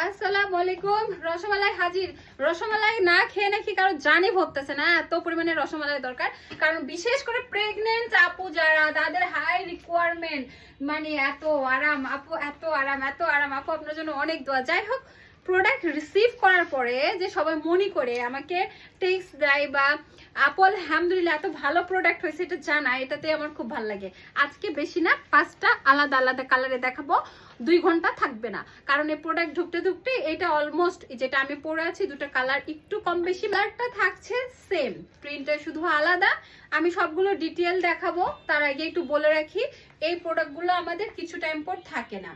আসসালামু আলাইকুম। রসমালাই হাজির। রসমালাই না খেয়ে নাকি কারো জানি ভরতেছে না, এত পরিমাণে রসমালাই দরকার। কারণ বিশেষ করে প্রেগনেন্ট আপু যারা, তাদের হাই রিকোয়ারমেন্ট, মানে এত আরাম আপু, এত আরাম, এত আরাম আপু, আপনার জন্য অনেক দোয়া। যাই হোক, প্রোডাক্ট রিসিভ করার পরে যে সবাই মনে করে আমাকে টেক্সট দেয় বা আপু আলহামদুলিল্লাহ এত ভালো প্রোডাক্ট হয়েছে এটা জানায়, এটাতে আমার খুব ভালো লাগে। আজকে বেশি না, 5টা আলাদা আলাদা কালারে দেখাবো, 2 ঘন্টা থাকবে না। কারণ এই প্রোডাক্ট ঢুকতে ঢুকতে এটা অলমোস্ট, যেটা আমি পরে আছি দুটো কালার একটু কম বেশি, কালারটা থাকছে সেম, প্রিন্টটা শুধু আলাদা। আমি সবগুলো ডিটেল দেখাবো, তার আগে একটু বলে রাখি এই প্রোডাক্টগুলো আমাদের কিছু টাইম পর থাকে না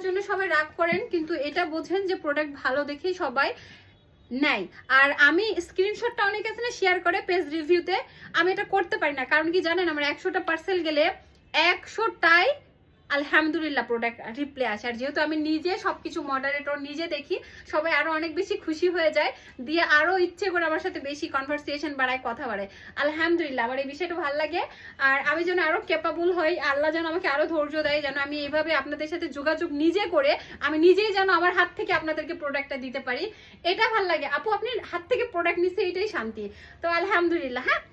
জন্য সবাই রাগ করেন, কিন্তু এটা বোঝেন যে প্রোডাক্ট ভালো দেখেই সবাই নেয়। আর আমি স্ক্রিনশটটা অনেক আছে না শেয়ার করে পেজ রিভিউতে, আমি এটা করতে পারি না। কারণ কি জানেন, আমার 100টা পার্সেল গেলে 100টাই আলহামদুলিল্লাহ প্রোডাক্ট রিপ্লে আসে। আর যেহেতু আমি নিজে সবকিছু মডারেটর নিজে দেখি, সবাই আরো অনেক বেশি খুশি হয়ে যায়, দিয়ে আরো ইচ্ছে করে আমার সাথে বেশি কনভারসেশন বাড়ায়, কথা বাড়ায়। আলহামদুলিল্লাহ আমার এই বিষয়টা ভালো লাগে। আর আমি যেন আরো ক্যাপাবল হই, আল্লাহ যেন আমাকে আরো ধৈর্য দেয়, যেন আমি এইভাবে আপনাদের সাথে যোগাযোগ নিজে করে আমি নিজেই যেন আমার হাত থেকে আপনাদেরকে প্রোডাক্টটা দিতে পারি, এটা ভালো লাগে। আপু আপনি হাত থেকে প্রোডাক্ট নিচ্ছে, এটাই শান্তি। তো আলহামদুলিল্লাহ। হ্যাঁ,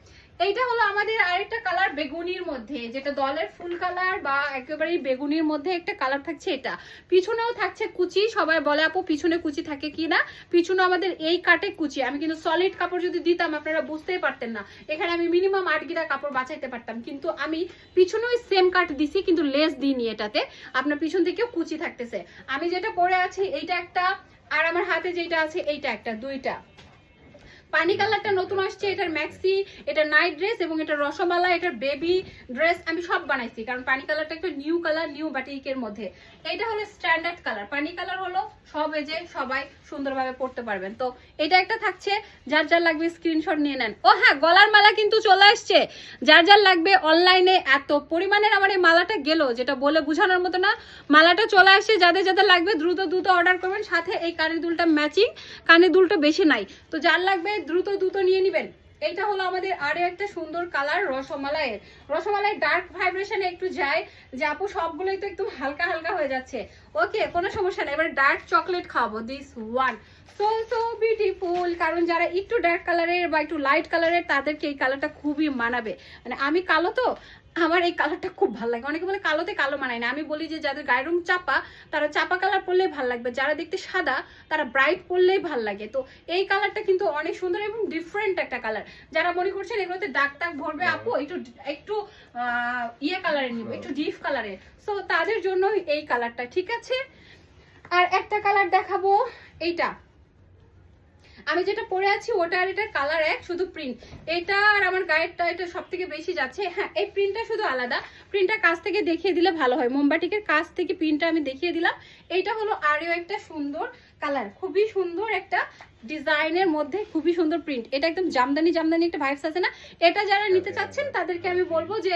এইটা হলো আমাদের আরেকটা কালার বেগুনির মধ্যে, যেটা দলের ফুল কালার বা একেবারেই বেগুনির মধ্যে একটা কালার থাকছে। এটা পিছনেও থাকছে কুচি। সবাই বলে আপু পিছনে কুচি থাকে কি না, পিছনে আমাদের এই কাটে কুচি। আমি কিন্তু সলিড কাপড় যদি দিতাম আপনারা বুঝতেই পারতেন না, এখানে আমি মিনিমাম 8 গিরা কাপড় বাঁচাইতে পারতাম। কিন্তু আমি পিছনেও সেম কাট দিছি, কিন্তু লেস দিইনি এটাতে, আপনার পিছন থেকেও কুচি থাকতেছে। আমি যেটা পরে আছি এইটা একটা, আর আমার হাতে যেটা আছে এইটা একটা, দুইটা। পানি কালারটা নতুন আসছে, এটার ম্যাক্সি, এটা নাইট ড্রেস এবং এটা রসমালাই, এটার বেবি ড্রেস আমি সব বানাইছি। কারণ পানি কালারটা একটা নিউ কালার, নিউ বাটিকের মধ্যে। এটা হলো স্ট্যান্ডার্ড কালার, পানি কালার হলো সব এজে সবাই সুন্দরভাবে পড়তে পারবেন। তো এটা একটা থাকছে, যার যার লাগবে স্ক্রিনশট নিয়ে নেন। ও হ্যাঁ, গলার মালা কিন্তু চলে আসছে, যার যার লাগবে অনলাইনে। এত পরিমাণের আমার এই মালাটা গেল, যেটা বলে বোঝানোর মতো না। মালাটা চলে আসছে, যাদের যাদের লাগবে দ্রুত দ্রুত অর্ডার করবেন। সাথে এই কানের দুলটা ম্যাচিং, কানের দুলটা বেশি নাই, তো যার লাগবে দ্রুত দ্রুত নিয়ে নেবেন। এইটা হলো আমাদের আরো একটা সুন্দর কালার রসমালাইয়ের। রসমালাই ডার্ক ভাইব্রেশনে একটু যায় যে আপু সবগুলোই তো একটু হালকা হালকা হয়ে যাচ্ছে, ওকে কোনো সমস্যা নেই। এবার ডার্ক চকলেট খাওয়াবো, দিস ওয়ান সো বিউটিফুল। কারণ যারা একটু ডার্ক কালারের বা একটু লাইট কালারের, তাদেরকে এই কালারটা খুবই মানাবে। মানে আমি কালো, তো আমার এই কালারটা খুব ভালো লাগে। অনেকে বলে কালোতে কালো মানায় না, আমি বলি যে যাদের গায়ের রং চাপা, তারা চাপা কালার পরলেই ভালো লাগবে, যারা দেখতে সাদা তারা ব্রাইট পরলেই ভালো লাগে। তো এই কালারটা কিন্তু অনেক সুন্দর এবং ডিফারেন্ট একটা কালার। যারা মনে করছেন এগুলোতে দাগ টাগ ভরবে আপু, একটু একটু ইয়ে কালারের নিব, একটু ডিপ কালারের, সো তাদের জন্য এই কালারটা ঠিক আছে। আর একটা কালার দেখাবো, এইটা আমি যেটা পরে আছি ওটা আর এটার কালার এক, শুধু প্রিন্ট এটা আর আমার গায়েরটা এটা সব থেকে বেশি যাচ্ছে। হ্যাঁ, এই প্রিন্টটা শুধু আলাদা, প্রিন্টটা কাছ থেকে দেখিয়ে দিলে ভালো হয়। মোমবাটিকের কাছ থেকে প্রিন্টটা আমি দেখিয়ে দিলাম। এইটা হলো আরও একটা সুন্দর কালার, খুবই সুন্দর একটা ডিজাইনের মধ্যে, খুবই সুন্দর প্রিন্ট। এটা একদম জামদানি জামদানি একটা ভাইবস আছে না। এটা যারা নিতে চাচ্ছেন তাদেরকে আমি বলবো যে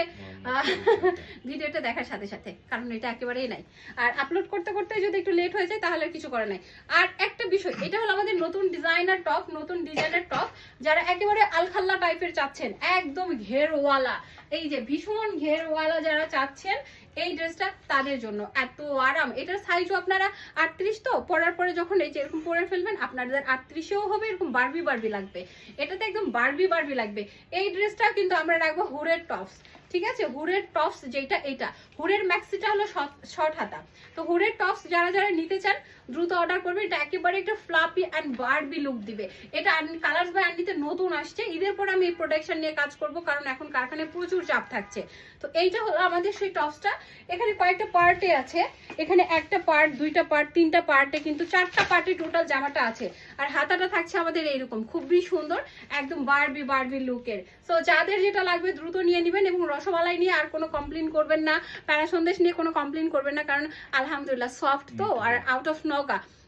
ভিডিওটা দেখার সাথে সাথে, কারণ এটা একেবারেই নাই। আর আপলোড করতে করতে যদি একটু লেট হয়ে যায় তাহলে কিছু করার নাই। আর একটা বিষয়, এটা হলো আমাদের নতুন ডিজাইনার টপ, নতুন ডিজাইনার টপ। যারা একেবারে আলখাল্লা টাইপের চাচ্ছেন, একদম ঘেরওয়ালা, এই যে ভীষণ ঘেরওয়ালা যারা চাচ্ছেন এই ড্রেসটা, তাদের জন্য এত আরাম। এটার সাইজও আপনারা 38, তো পরার পরে যখন এই যে এরকম পরে ফেলবেন আপনাদের 38এও হবে, এরকম বারবি বারবি লাগবে, এটাতে একদম বারবি বারবি লাগবে। এই ড্রেসটা কিন্তু আমরা রাখবো হুরের টপস, ঠিক আছে। হুরের টপস যেটা, এটা হুরের ম্যাক্সিটা হলো শর্ট হাতা। তো হুরের টপস যারা যারা নিতে চান দ্রুত অর্ডার করবে। এটা একেবারে একটা ফ্লাপি অ্যান্ড বারবি লুক দিবে। এটা কালার্স বাই আন্ডিতে নতুন আসছে, ঈদের পর আমি এই প্রোডাকশন নিয়ে কাজ করব, কারণ এখন কারখানায় প্রচুর চাপ থাকছে। তো এইটা হলো আমাদের সেই টপসটা। এখানে কয়েকটা পার্টে আছে, এখানে একটা পার্ট, দুইটা পার্ট, তিনটা পার্টে, কিন্তু 4টা পার্টে টোটাল জামাটা আছে। আর হাতাটা থাকছে আমাদের এইরকম খুবই সুন্দর, একদম বারবি বারবি লুকের। সো যাদের যেটা লাগবে দ্রুত নিয়ে নেবেন। এবং রসমালাই নিয়ে আর কোনো কমপ্লেন করবেন না, প্যারা সন্দেশ নিয়ে কোনো কমপ্লেন করবেন না, কারণ আলহামদুলিল্লাহ সফট তো। আর আউট অফ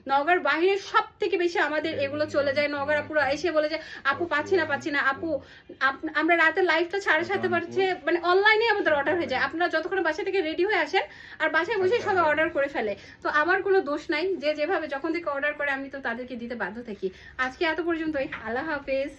নওগাঁর বাইরে সব থেকে বেশি আমাদের এগুলো চলে যায়। নওগাঁর আপুরা এসে বলে যে আপু পাচ্ছি না আপু, আমরা রাতে লাইভটা 7:30 পারছে, মানে অনলাইনে আমাদের অর্ডার হয়ে যায়। আপনারা যতক্ষণ বাসা থেকে রেডি হয়ে আসেন আর বাসায় বসে সবাই অর্ডার করে ফেলে। তো আমার কোনো দোষ নাই, যে যেভাবে যখন থেকে অর্ডার করে আমি তো তাদেরকে দিতে বাধ্য থাকি। আজকে এত পর্যন্তই, আল্লাহ হাফেজ।